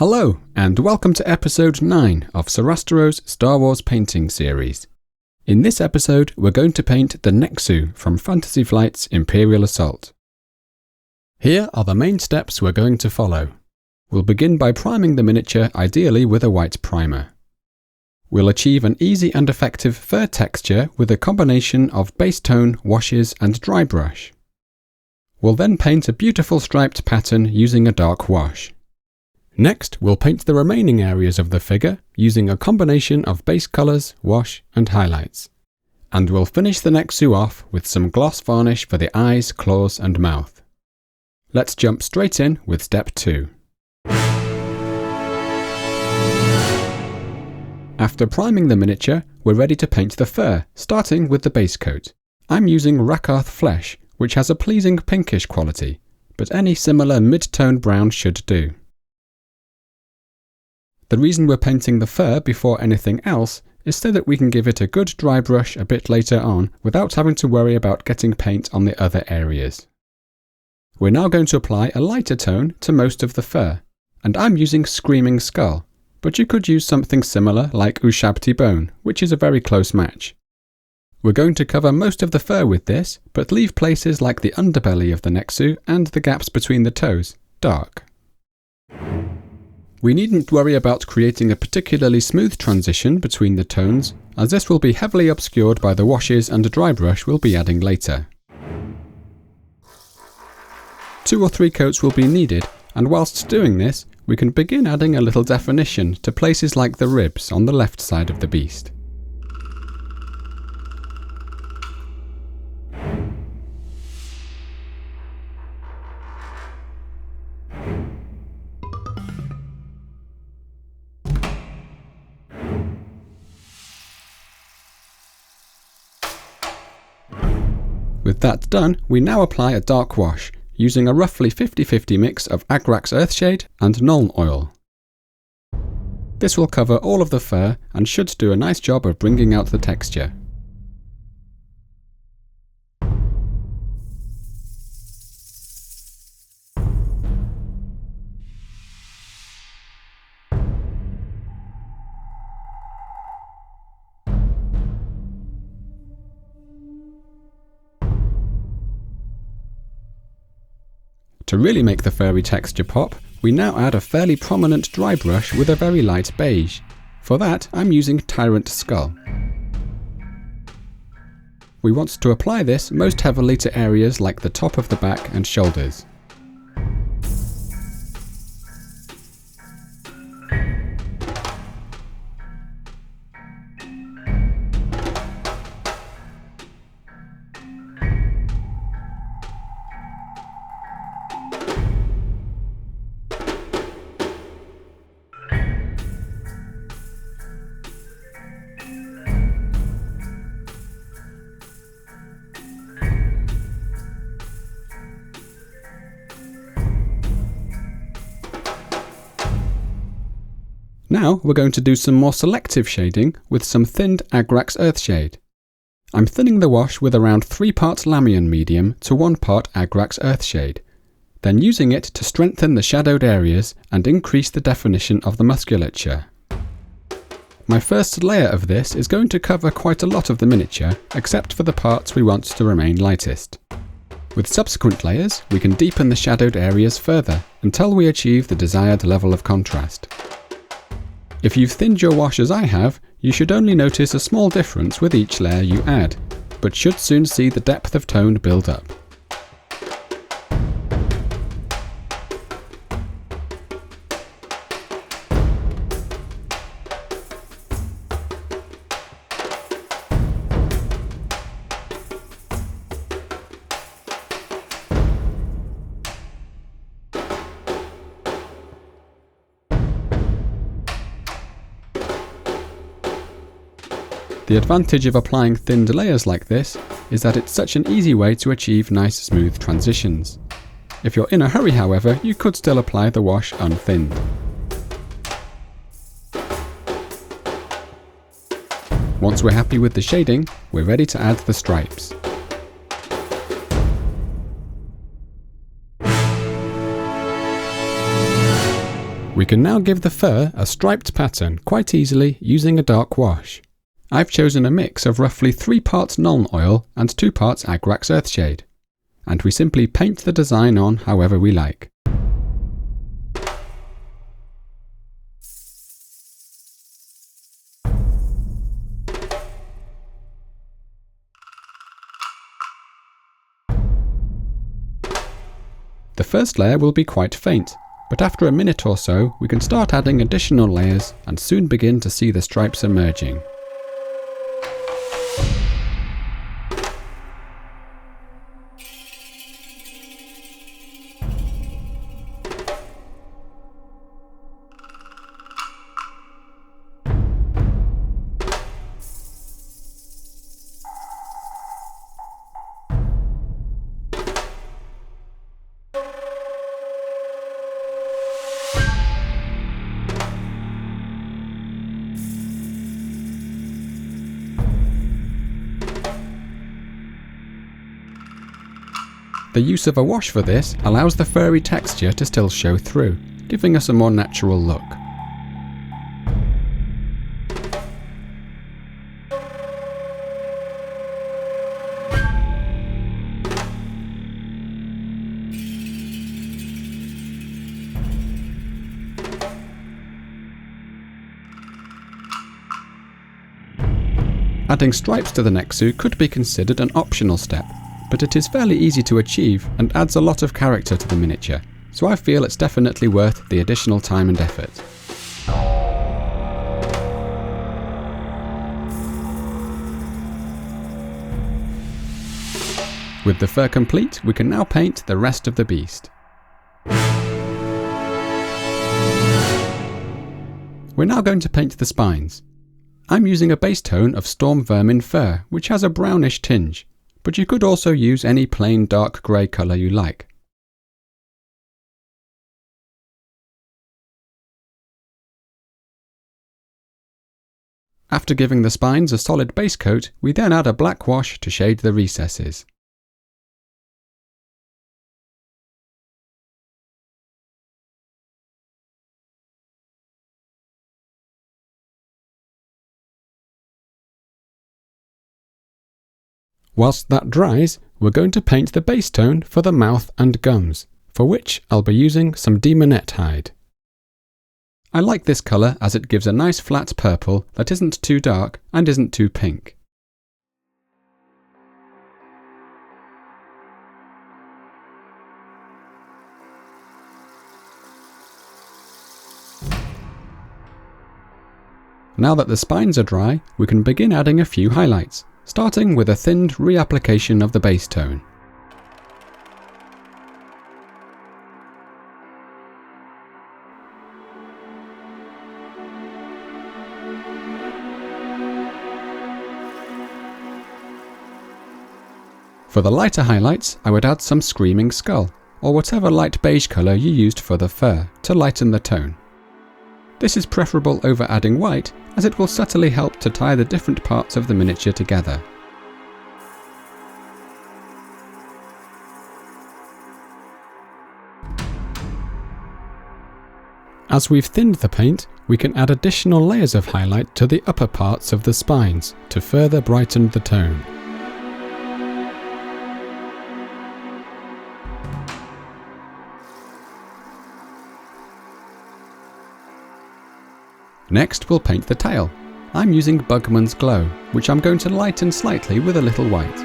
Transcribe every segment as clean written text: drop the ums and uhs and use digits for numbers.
Hello, and welcome to episode 9 of Sarastero's Star Wars painting series. In this episode, we're going to paint the Nexu from Fantasy Flight's Imperial Assault. Here are the main steps we're going to follow. We'll begin by priming the miniature, ideally with a white primer. We'll achieve an easy and effective fur texture with a combination of base tone, washes, and dry brush. We'll then paint a beautiful striped pattern using a dark wash. Next, we'll paint the remaining areas of the figure using a combination of base colours, wash, and highlights. And we'll finish the Nexu off with some gloss varnish for the eyes, claws, and mouth. Let's jump straight in with step 2. After priming the miniature, we're ready to paint the fur, starting with the base coat. I'm using Rakarth Flesh, which has a pleasing pinkish quality, but any similar mid-tone brown should do. The reason we're painting the fur before anything else is so that we can give it a good dry brush a bit later on without having to worry about getting paint on the other areas. We're now going to apply a lighter tone to most of the fur, and I'm using Screaming Skull, but you could use something similar like Ushabti Bone, which is a very close match. We're going to cover most of the fur with this, but leave places like the underbelly of the Nexu and the gaps between the toes dark. We needn't worry about creating a particularly smooth transition between the tones, as this will be heavily obscured by the washes and dry brush we'll be adding later. 2 or 3 coats will be needed, and whilst doing this, we can begin adding a little definition to places like the ribs on the left side of the beast. With that done, we now apply a dark wash, using a roughly 50-50 mix of Agrax Earthshade and Nuln Oil. This will cover all of the fur and should do a nice job of bringing out the texture. To really make the furry texture pop, we now add a fairly prominent dry brush with a very light beige. For that, I'm using Tyrant Skull. We want to apply this most heavily to areas like the top of the back and shoulders. Now we're going to do some more selective shading with some thinned Agrax Earthshade. I'm thinning the wash with around 3 parts Lamian Medium to 1 part Agrax Earthshade, then using it to strengthen the shadowed areas and increase the definition of the musculature. My first layer of this is going to cover quite a lot of the miniature, except for the parts we want to remain lightest. With subsequent layers, we can deepen the shadowed areas further until we achieve the desired level of contrast. If you've thinned your wash as I have, you should only notice a small difference with each layer you add, but should soon see the depth of tone build up. The advantage of applying thinned layers like this is that it's such an easy way to achieve nice smooth transitions. If you're in a hurry, however, you could still apply the wash unthinned. Once we're happy with the shading, we're ready to add the stripes. We can now give the fur a striped pattern quite easily using a dark wash. I've chosen a mix of roughly 3 parts Nuln Oil and 2 parts Agrax Earthshade, and we simply paint the design on however we like. The first layer will be quite faint, but after a minute or so we can start adding additional layers and soon begin to see the stripes emerging. The use of a wash for this allows the furry texture to still show through, giving us a more natural look. Adding stripes to the Nexu could be considered an optional step, but it is fairly easy to achieve and adds a lot of character to the miniature, so I feel it's definitely worth the additional time and effort. With the fur complete, we can now paint the rest of the beast. We're now going to paint the spines. I'm using a base tone of Storm Vermin Fur, which has a brownish tinge, but you could also use any plain dark grey colour you like. After giving the spines a solid base coat, we then add a black wash to shade the recesses. Whilst that dries, we're going to paint the base tone for the mouth and gums, for which I'll be using some Demonette hide. I like this colour as it gives a nice flat purple that isn't too dark and isn't too pink. Now that the spines are dry, we can begin adding a few highlights, starting with a thinned reapplication of the base tone. For the lighter highlights, I would add some Screaming Skull, or whatever light beige colour you used for the fur, to lighten the tone. This is preferable over adding white, as it will subtly help to tie the different parts of the miniature together. As we've thinned the paint, we can add additional layers of highlight to the upper parts of the spines to further brighten the tone. Next we'll paint the tail. I'm using Bugman's Glow, which I'm going to lighten slightly with a little white.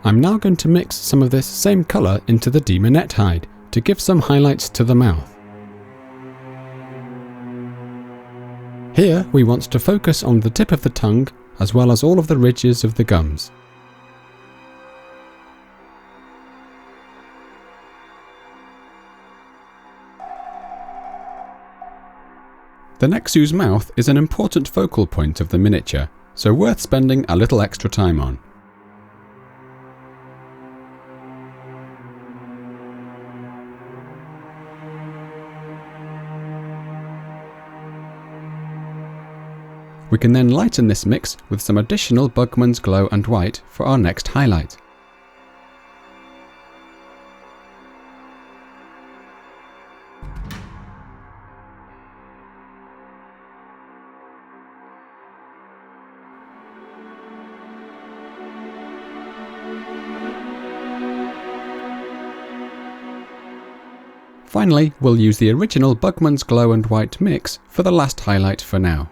I'm now going to mix some of this same colour into the Demonette hide to give some highlights to the mouth. Here we want to focus on the tip of the tongue as well as all of the ridges of the gums. The Nexu's mouth is an important focal point of the miniature, so worth spending a little extra time on. We can then lighten this mix with some additional Bugman's Glow and White for our next highlight. Finally, we'll use the original Bugman's Glow and White mix for the last highlight for now.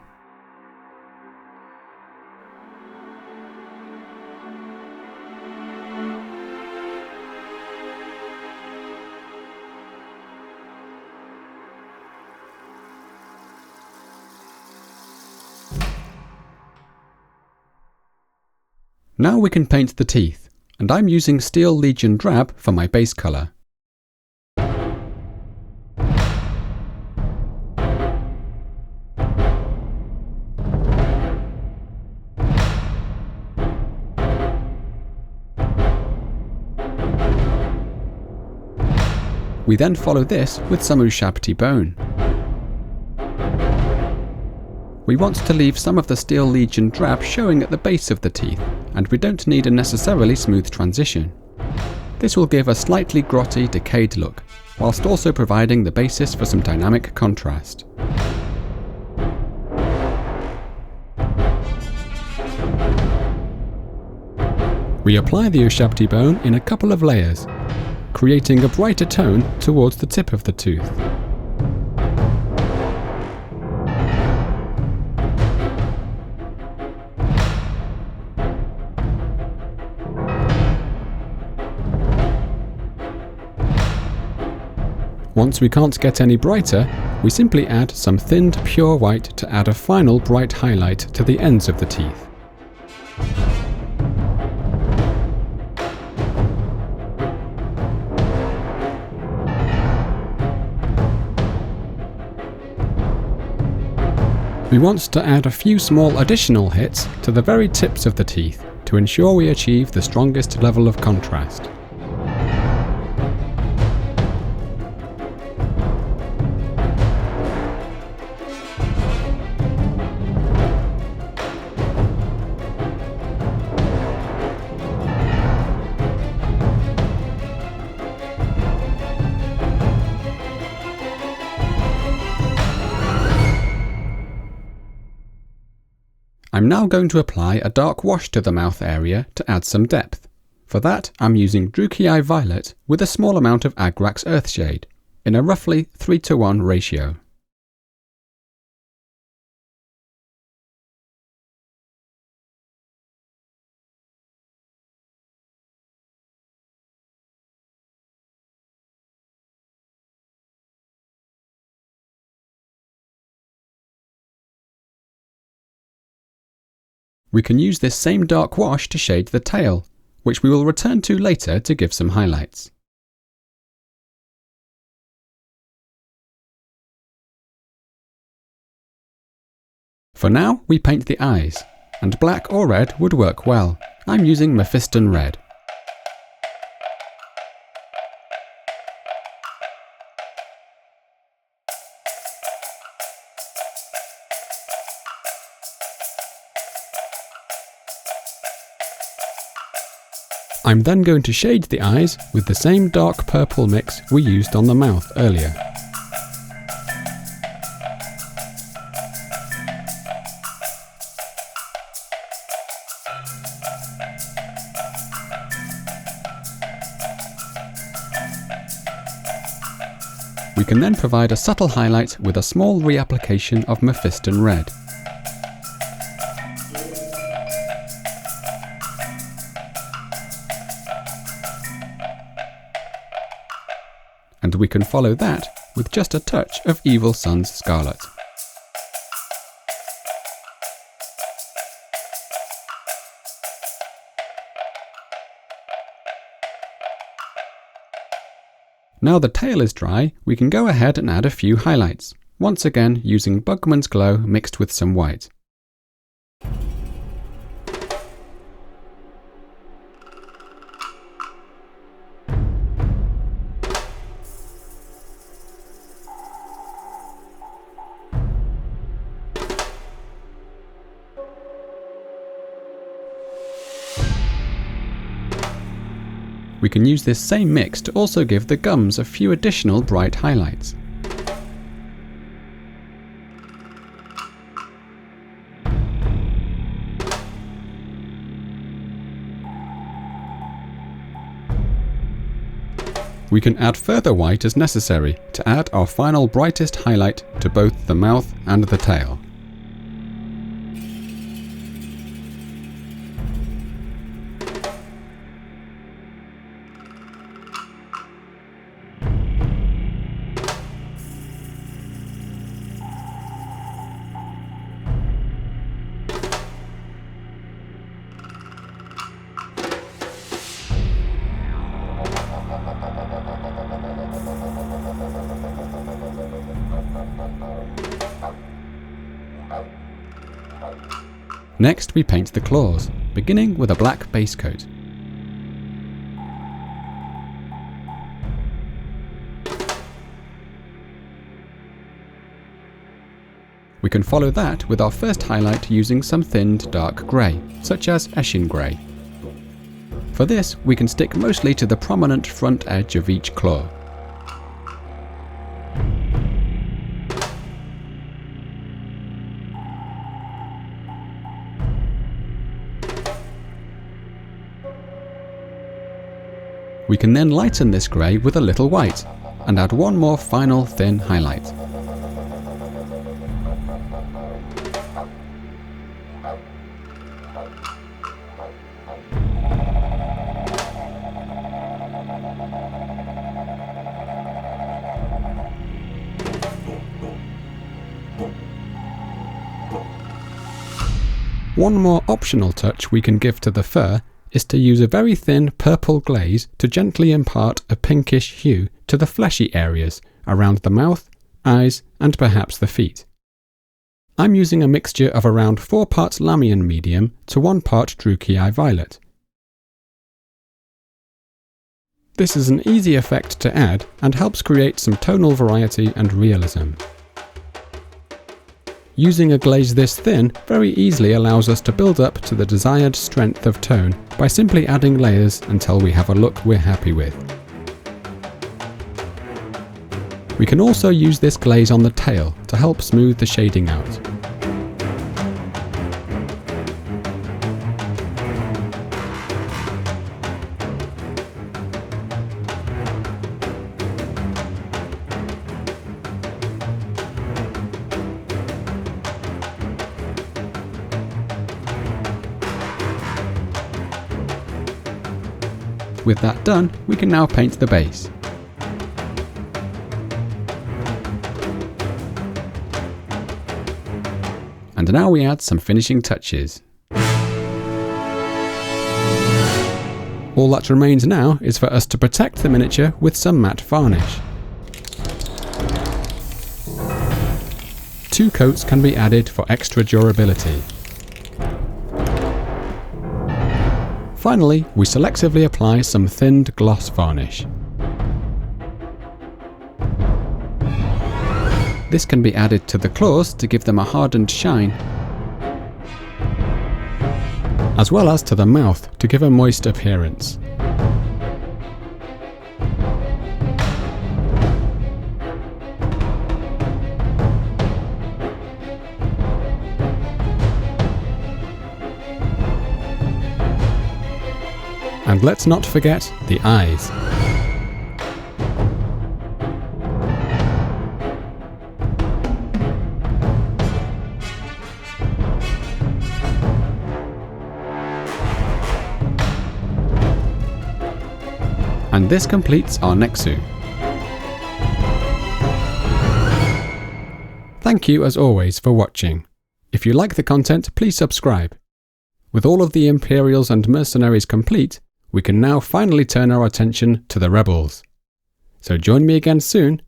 Now we can paint the teeth, and I'm using Steel Legion Drab for my base colour. We then follow this with some Ushabti bone. We want to leave some of the Steel Legion Drab showing at the base of the teeth, and we don't need a necessarily smooth transition. This will give a slightly grotty, decayed look, whilst also providing the basis for some dynamic contrast. We apply the Ushabti bone in a couple of layers, creating a brighter tone towards the tip of the tooth. Once we can't get any brighter, we simply add some thinned pure white to add a final bright highlight to the ends of the teeth. We want to add a few small additional hits to the very tips of the teeth to ensure we achieve the strongest level of contrast. I'm now going to apply a dark wash to the mouth area to add some depth. For that, I'm using Druchii Violet with a small amount of Agrax Earthshade, in a roughly 3:1 ratio. We can use this same dark wash to shade the tail, which we will return to later to give some highlights. For now, we paint the eyes, and black or red would work well. I'm using Mephiston Red. I'm then going to shade the eyes with the same dark purple mix we used on the mouth earlier. We can then provide a subtle highlight with a small reapplication of Mephiston Red. And we can follow that with just a touch of Evil Sun's Scarlet. Now the tail is dry, we can go ahead and add a few highlights, once again using Bugman's Glow mixed with some white. We can use this same mix to also give the gums a few additional bright highlights. We can add further white as necessary to add our final brightest highlight to both the mouth and the tail. Next we paint the claws, beginning with a black base coat. We can follow that with our first highlight using some thinned dark grey, such as Eshin grey. For this, we can stick mostly to the prominent front edge of each claw. We can then lighten this grey with a little white, and add one more final thin highlight. One more optional touch we can give to the fur is to use a very thin purple glaze to gently impart a pinkish hue to the fleshy areas around the mouth, eyes, and perhaps the feet. I'm using a mixture of around 4 parts Lamian medium to 1 part Druckii violet. This is an easy effect to add and helps create some tonal variety and realism. Using a glaze this thin very easily allows us to build up to the desired strength of tone by simply adding layers until we have a look we're happy with. We can also use this glaze on the tail to help smooth the shading out. With that done, we can now paint the base. And now we add some finishing touches. All that remains now is for us to protect the miniature with some matte varnish. 2 coats can be added for extra durability. Finally, we selectively apply some thinned gloss varnish. This can be added to the claws to give them a hardened shine, as well as to the mouth to give a moist appearance. And let's not forget the eyes. And this completes our Nexu. Thank you as always for watching. If you like the content, please subscribe. With all of the Imperials and Mercenaries complete, we can now finally turn our attention to the Rebels. So join me again soon,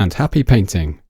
and happy painting!